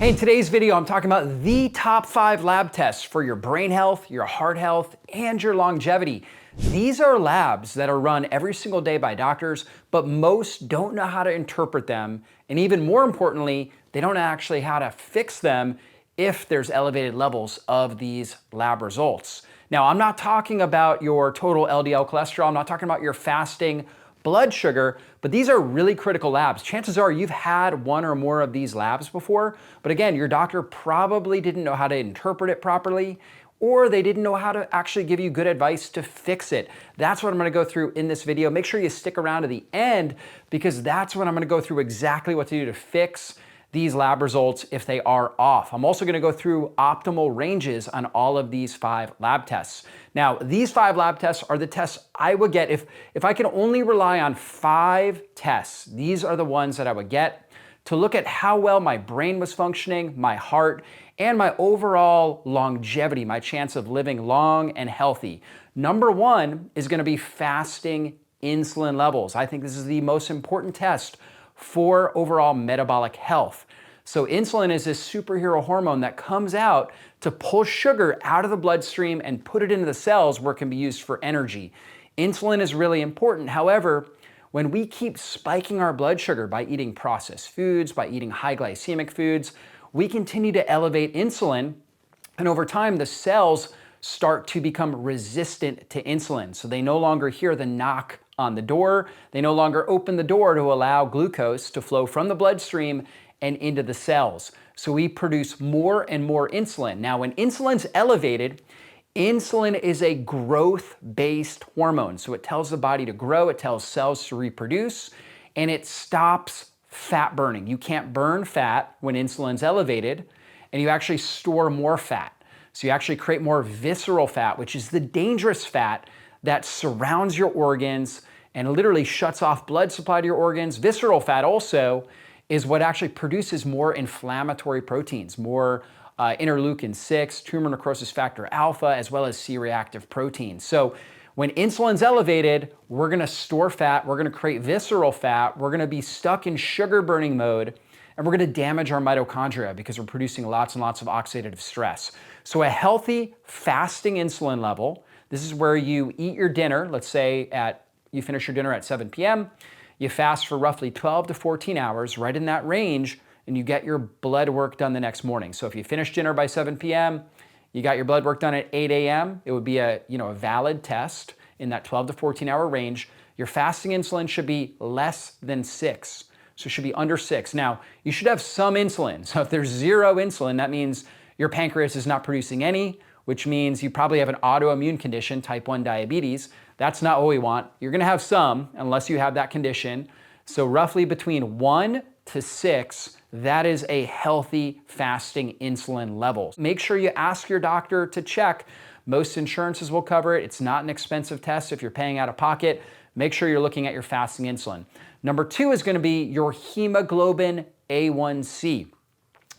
Hey, in today's video, I'm talking about the top 5 lab tests for your brain health, your heart health, and your longevity. These are labs that are run every single day by doctors, but most don't know how to interpret them. And even more importantly, they don't actually how to fix them if there's elevated levels of these lab results. Now, I'm not talking about your total LDL cholesterol. I'm not talking about your fasting blood sugar, but these are really critical labs. Chances are you've had one or more of these labs before, but again, your doctor probably didn't know how to interpret it properly, or they didn't know how to actually give you good advice to fix it. That's what I'm gonna go through in this video. Make sure you stick around to the end because that's when I'm gonna go through exactly what to do to fix these lab results if they are off. I'm also gonna go through optimal ranges on all of these 5 lab tests. Now, these 5 lab tests are the tests I would get if I could only rely on 5 tests. These are the ones that I would get to look at how well my brain was functioning, my heart, and my overall longevity, my chance of living long and healthy. Number 1 is gonna be fasting insulin levels. I think this is the most important test for overall metabolic health. So insulin is this superhero hormone that comes out to pull sugar out of the bloodstream and put it into the cells where it can be used for energy. Insulin is really important. However, when we keep spiking our blood sugar by eating processed foods, by eating high glycemic foods, we continue to elevate insulin, and over time the cells start to become resistant to insulin. So they no longer hear the knock on the door. They no longer open the door to allow glucose to flow from the bloodstream and into the cells. So we produce more and more insulin. Now, when insulin's elevated, insulin is a growth-based hormone. So it tells the body to grow, it tells cells to reproduce, and it stops fat burning. You can't burn fat when insulin's elevated, and you actually store more fat. So you actually create more visceral fat, which is the dangerous fat that surrounds your organs and literally shuts off blood supply to your organs. Visceral fat also is what actually produces more inflammatory proteins, more interleukin-6, tumor necrosis factor alpha, as well as C-reactive proteins. So when insulin's elevated, we're gonna store fat, we're gonna create visceral fat, we're gonna be stuck in sugar burning mode, and we're gonna damage our mitochondria because we're producing lots and lots of oxidative stress. So a healthy fasting insulin level, this is where you eat your dinner, let's say you finish your dinner at 7 p.m., you fast for roughly 12 to 14 hours, right in that range, and you get your blood work done the next morning. So if you finish dinner by 7 p.m., you got your blood work done at 8 a.m., it would be a valid test in that 12 to 14 hour range. Your fasting insulin should be less than 6. So it should be under 6. Now, you should have some insulin. So if there's 0 insulin, that means your pancreas is not producing any, which means you probably have an autoimmune condition, type 1 diabetes. That's not what we want. You're gonna have some unless you have that condition. So roughly between 1 to 6, that is a healthy fasting insulin level. Make sure you ask your doctor to check. Most insurances will cover it. It's not an expensive test if you're paying out of pocket. Make sure you're looking at your fasting insulin. Number 2 is gonna be your hemoglobin A1C.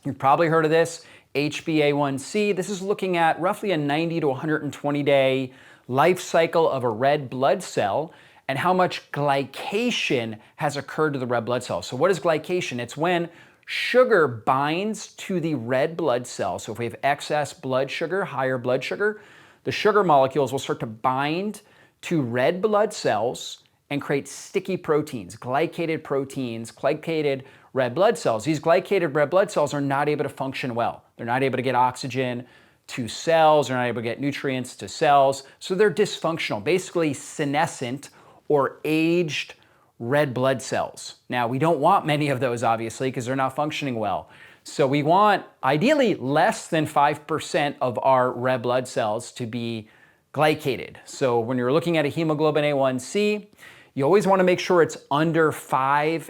You've probably heard of this, HbA1c. This is looking at roughly a 90 to 120 day life cycle of a red blood cell and how much glycation has occurred to the red blood cell. So what is glycation? It's when sugar binds to the red blood cell. So if we have excess blood sugar, higher blood sugar, the sugar molecules will start to bind to red blood cells and create sticky proteins, glycated red blood cells. These glycated red blood cells are not able to function well. They're not able to get oxygen to cells, they're not able to get nutrients to cells, so they're dysfunctional, basically senescent or aged red blood cells. Now, we don't want many of those, obviously, because they're not functioning well. So we want, ideally, less than 5% of our red blood cells to be glycated. So when you're looking at a hemoglobin A1C, you always want to make sure it's under 5.5%,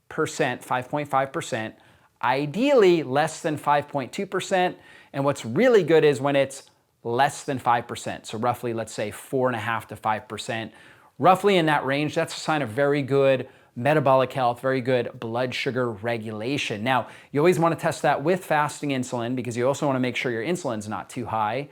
5.5%, ideally less than 5.2%, and what's really good is when it's less than 5%, so roughly, let's say 4.5 to 5%, roughly in that range. That's a sign of very good metabolic health, very good blood sugar regulation. Now, you always want to test that with fasting insulin because you also want to make sure your insulin's not too high.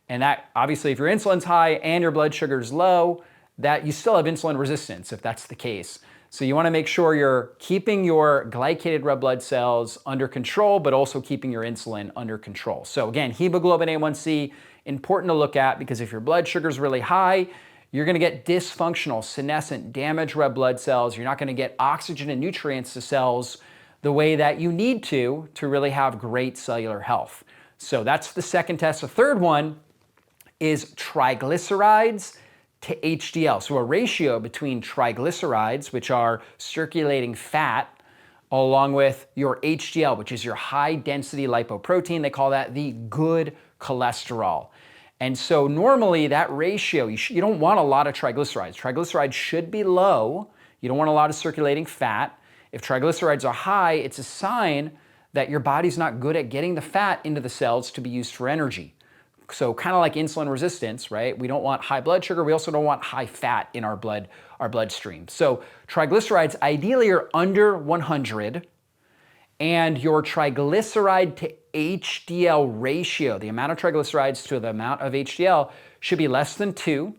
And that, obviously, if your insulin's high and your blood sugar is low, that you still have insulin resistance if that's the case. So you want to make sure you're keeping your glycated red blood cells under control, but also keeping your insulin under control. So again, hemoglobin A1C, important to look at, because if your blood sugar is really high, you're going to get dysfunctional, senescent, damaged red blood cells. You're not going to get oxygen and nutrients to cells the way that you need to really have great cellular health. So that's the second test. The third one is triglycerides to HDL. So a ratio between triglycerides, which are circulating fat, along with your HDL, which is your high density lipoprotein. They call that the good cholesterol. And so normally that ratio, you don't want a lot of triglycerides. Triglycerides should be low. You don't want a lot of circulating fat. If triglycerides are high, it's a sign that your body's not good at getting the fat into the cells to be used for energy. So kind of like insulin resistance, right? We don't want high blood sugar. We also don't want high fat in our bloodstream. So triglycerides ideally are under 100, and your triglyceride to HDL ratio, the amount of triglycerides to the amount of HDL, should be less than 2,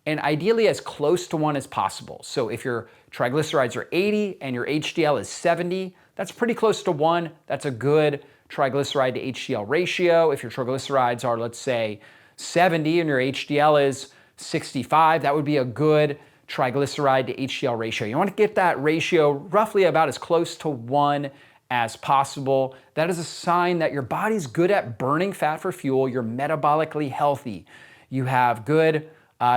and ideally as close to 1 as possible. So if your triglycerides are 80 and your HDL is 70, that's pretty close to 1. That's a good triglyceride to HDL ratio. If your triglycerides are, let's say, 70 and your HDL is 65, that would be a good triglyceride to HDL ratio. You want to get that ratio roughly about as close to 1 as possible. That is a sign that your body's good at burning fat for fuel. You're metabolically healthy. You have good,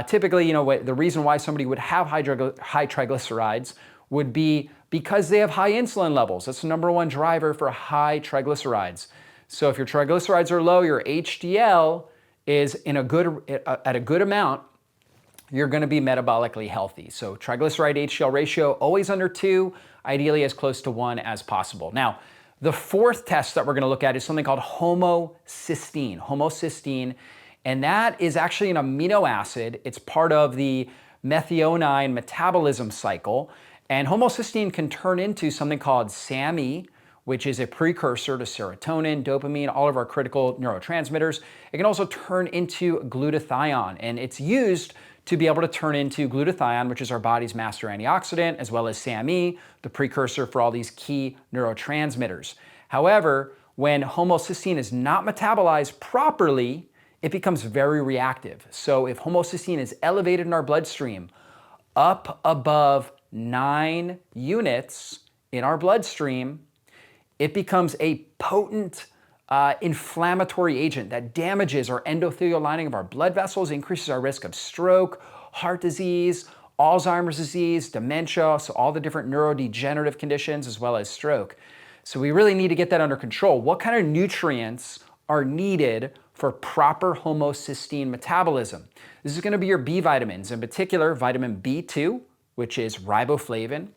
typically, the reason why somebody would have high triglycerides would be because they have high insulin levels. That's the number one driver for high triglycerides. So if your triglycerides are low, your HDL is at a good amount, you're going to be metabolically healthy. So triglyceride to HDL ratio, always under 2, ideally as close to 1 as possible. Now, the fourth test that we're going to look at is something called homocysteine. Homocysteine, and that is actually an amino acid. It's part of the methionine metabolism cycle. And homocysteine can turn into something called SAMe, which is a precursor to serotonin, dopamine, all of our critical neurotransmitters. It can also turn into glutathione, and it's used to be able to turn into glutathione, which is our body's master antioxidant, as well as SAMe, the precursor for all these key neurotransmitters. However, when homocysteine is not metabolized properly, it becomes very reactive. So if homocysteine is elevated in our bloodstream up above 9 units in our bloodstream, it becomes a potent inflammatory agent that damages our endothelial lining of our blood vessels, increases our risk of stroke, heart disease, Alzheimer's disease, dementia, so all the different neurodegenerative conditions as well as stroke. So we really need to get that under control. What kind of nutrients are needed for proper homocysteine metabolism? This is going to be your B vitamins, in particular vitamin B2, which is riboflavin,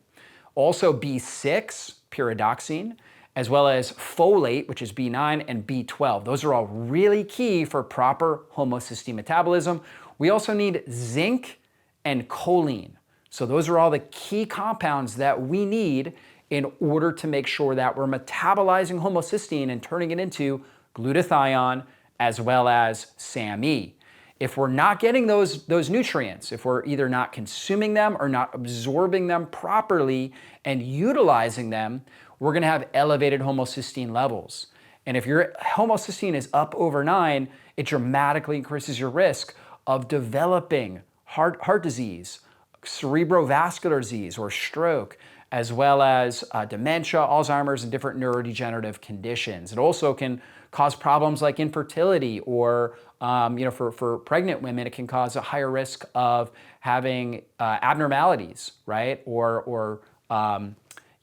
also B6, pyridoxine, as well as folate, which is B9, and B12. Those are all really key for proper homocysteine metabolism. We also need zinc and choline. So those are all the key compounds that we need in order to make sure that we're metabolizing homocysteine and turning it into glutathione as well as SAMe. If we're not getting those nutrients, if we're either not consuming them or not absorbing them properly and utilizing them, we're going to have elevated homocysteine levels. And if your homocysteine is up over 9, it dramatically increases your risk of developing heart disease, cerebrovascular disease, or stroke, as well as dementia, Alzheimer's, and different neurodegenerative conditions. It also can cause problems like infertility, or for pregnant women, it can cause a higher risk of having abnormalities, right? Or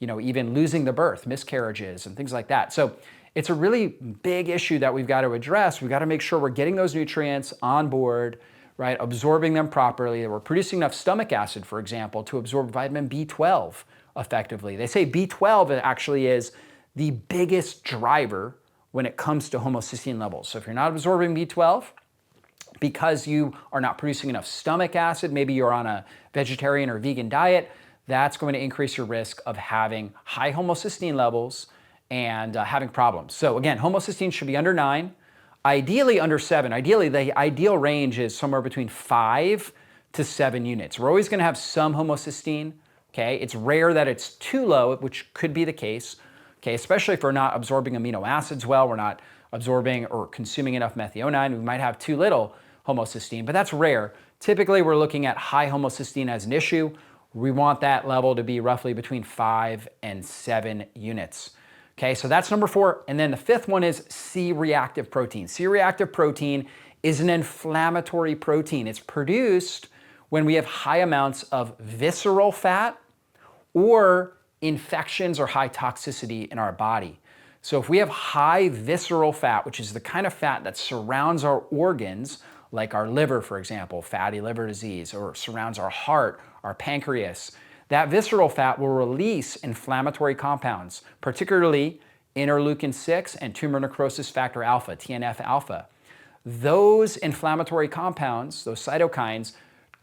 even losing the birth, miscarriages, and things like that. So it's a really big issue that we've got to address. We've got to make sure we're getting those nutrients on board, right? Absorbing them properly. We're producing enough stomach acid, for example, to absorb vitamin B12 effectively. They say B12 actually is the biggest driver when it comes to homocysteine levels. So if you're not absorbing B12 because you are not producing enough stomach acid, maybe you're on a vegetarian or vegan diet, that's going to increase your risk of having high homocysteine levels and having problems. So again, homocysteine should be under 9, ideally under 7. Ideally, the ideal range is somewhere between 5 to 7 units. We're always going to have some homocysteine, Okay, it's rare that it's too low, which could be the case. Okay, especially if we're not absorbing amino acids well, we're not absorbing or consuming enough methionine, we might have too little homocysteine, but that's rare. Typically, we're looking at high homocysteine as an issue. We want that level to be roughly between 5 and 7 units. Okay, so that's number 4. And then the 5th one is C-reactive protein. C-reactive protein is an inflammatory protein. It's produced when we have high amounts of visceral fat or infections or high toxicity in our body. So if we have high visceral fat, which is the kind of fat that surrounds our organs, like our liver, for example, fatty liver disease, or surrounds our heart, our pancreas, that visceral fat will release inflammatory compounds, particularly interleukin-6 and tumor necrosis factor alpha, TNF-alpha. Those inflammatory compounds, those cytokines,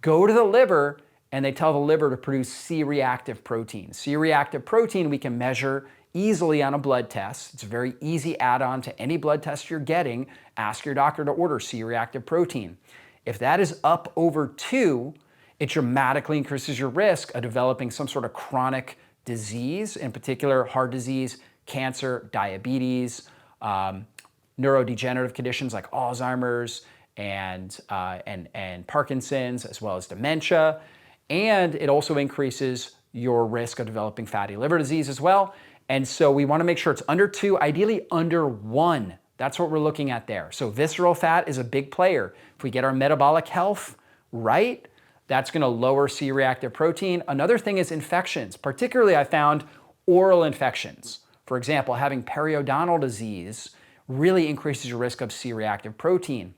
go to the liver and they tell the liver to produce C-reactive protein. C-reactive protein we can measure easily on a blood test. It's a very easy add-on to any blood test you're getting. Ask your doctor to order C-reactive protein. If that is up over 2, it dramatically increases your risk of developing some sort of chronic disease, in particular heart disease, cancer, diabetes, neurodegenerative conditions like Alzheimer's and Parkinson's, as well as dementia. And it also increases your risk of developing fatty liver disease as well. And so we want to make sure it's under 2, ideally under 1. That's what we're looking at there. So visceral fat is a big player. If we get our metabolic health right, that's going to lower C-reactive protein. Another thing is infections. Particularly, I found oral infections. For example, having periodontal disease really increases your risk of C-reactive protein.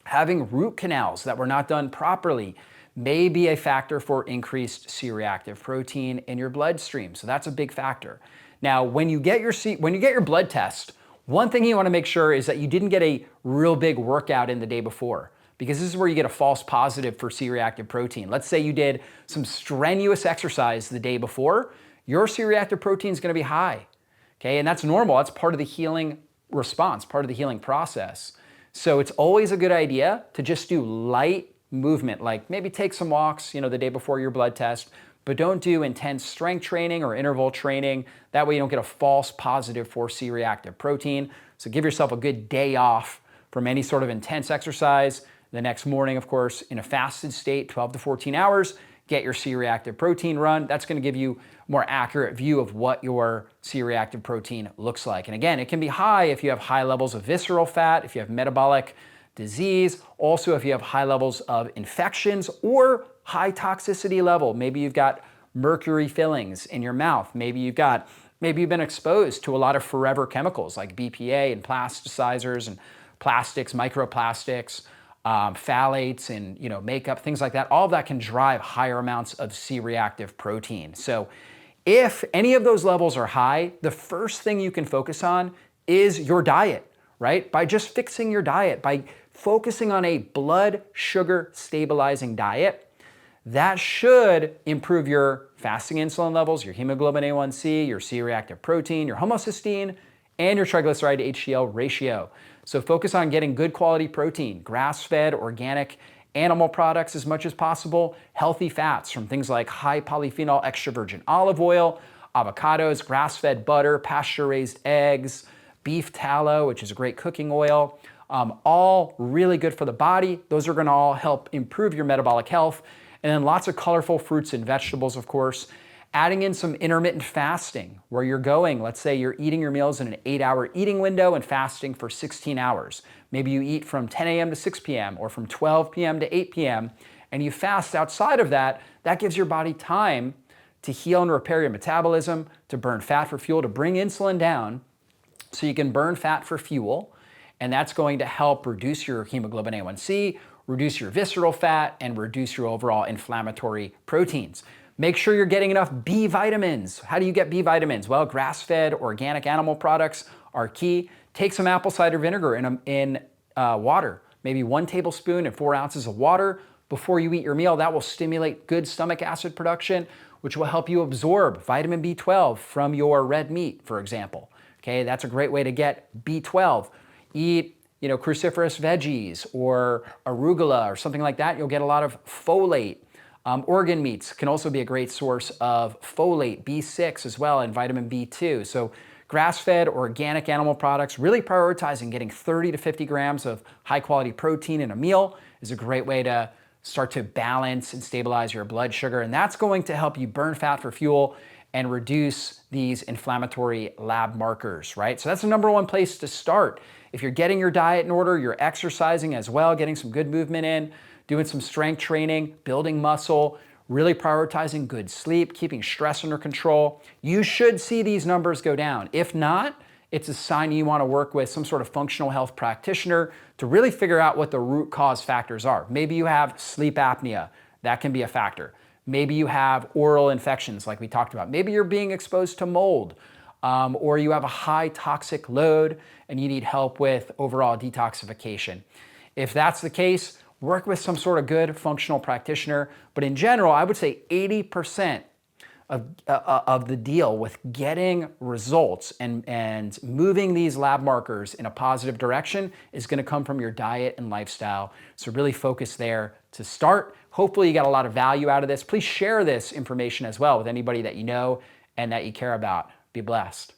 Having root canals that were not done properly may be a factor for increased C-reactive protein in your bloodstream. So that's a big factor. Now, when you get your blood test, one thing you want to make sure is that you didn't get a real big workout in the day before, because this is where you get a false positive for C-reactive protein. Let's say you did some strenuous exercise the day before, your C-reactive protein is going to be high. Okay, and that's normal. That's part of the healing response, part of the healing process. So it's always a good idea to just do light movement, like maybe take some walks, the day before your blood test, but don't do intense strength training or interval training. That way you don't get a false positive for C-reactive protein. So give yourself a good day off from any sort of intense exercise. The next morning, of course, in a fasted state, 12 to 14 hours, get your C-reactive protein run. That's going to give you a more accurate view of what your C-reactive protein looks like. And again, it can be high if you have high levels of visceral fat, if you have metabolic disease, also if you have high levels of infections or high toxicity level. Maybe you've got mercury fillings in your mouth. Maybe you've been exposed to a lot of forever chemicals like BPA and plasticizers and plastics, microplastics, phthalates and makeup, things like that. All of that can drive higher amounts of C-reactive protein. So if any of those levels are high, the first thing you can focus on is your diet, right? By just fixing your diet, by focusing on a blood sugar stabilizing diet, that should improve your fasting insulin levels, your hemoglobin A1C, your C-reactive protein, your homocysteine, and your triglyceride to HDL ratio. So focus on getting good quality protein, grass-fed, organic animal products as much as possible, healthy fats from things like high polyphenol extra virgin olive oil, avocados, grass-fed butter, pasture-raised eggs, beef tallow, which is a great cooking oil, all really good for the body. Those are going to all help improve your metabolic health. And then lots of colorful fruits and vegetables, of course. Adding in some intermittent fasting where you're going, let's say you're eating your meals in an 8-hour eating window and fasting for 16 hours. Maybe you eat from 10 a.m. to 6 p.m. or from 12 p.m. to 8 p.m. and you fast outside of that. That gives your body time to heal and repair your metabolism, to burn fat for fuel, to bring insulin down so you can burn fat for fuel. And that's going to help reduce your hemoglobin A1C, reduce your visceral fat, and reduce your overall inflammatory proteins. Make sure you're getting enough B vitamins. How do you get B vitamins? Well, grass-fed organic animal products are key. Take some apple cider vinegar in water, maybe 1 tablespoon and 4 ounces of water before you eat your meal. That will stimulate good stomach acid production, which will help you absorb vitamin B12 from your red meat, for example. Okay, that's a great way to get B12. Eat cruciferous veggies or arugula or something like that. You'll get a lot of folate. Organ meats can also be a great source of folate, B6 as well, and vitamin B2. So grass-fed organic animal products, really prioritizing getting 30 to 50 grams of high-quality protein in a meal is a great way to start to balance and stabilize your blood sugar. And that's going to help you burn fat for fuel and reduce these inflammatory lab markers, right? So that's the number one place to start. If you're getting your diet in order, you're exercising as well, getting some good movement in, doing some strength training, building muscle, really prioritizing good sleep, keeping stress under control, you should see these numbers go down. If not, it's a sign you want to work with some sort of functional health practitioner to really figure out what the root cause factors are. Maybe you have sleep apnea. That can be a factor. Maybe you have oral infections like we talked about. Maybe you're being exposed to mold, or you have a high toxic load and you need help with overall detoxification. If that's the case, work with some sort of good functional practitioner. But in general, I would say 80% of the deal with getting results and moving these lab markers in a positive direction is going to come from your diet and lifestyle. So really focus there to start. Hopefully you got a lot of value out of this. Please share this information as well with anybody that you know and that you care about. Be blessed.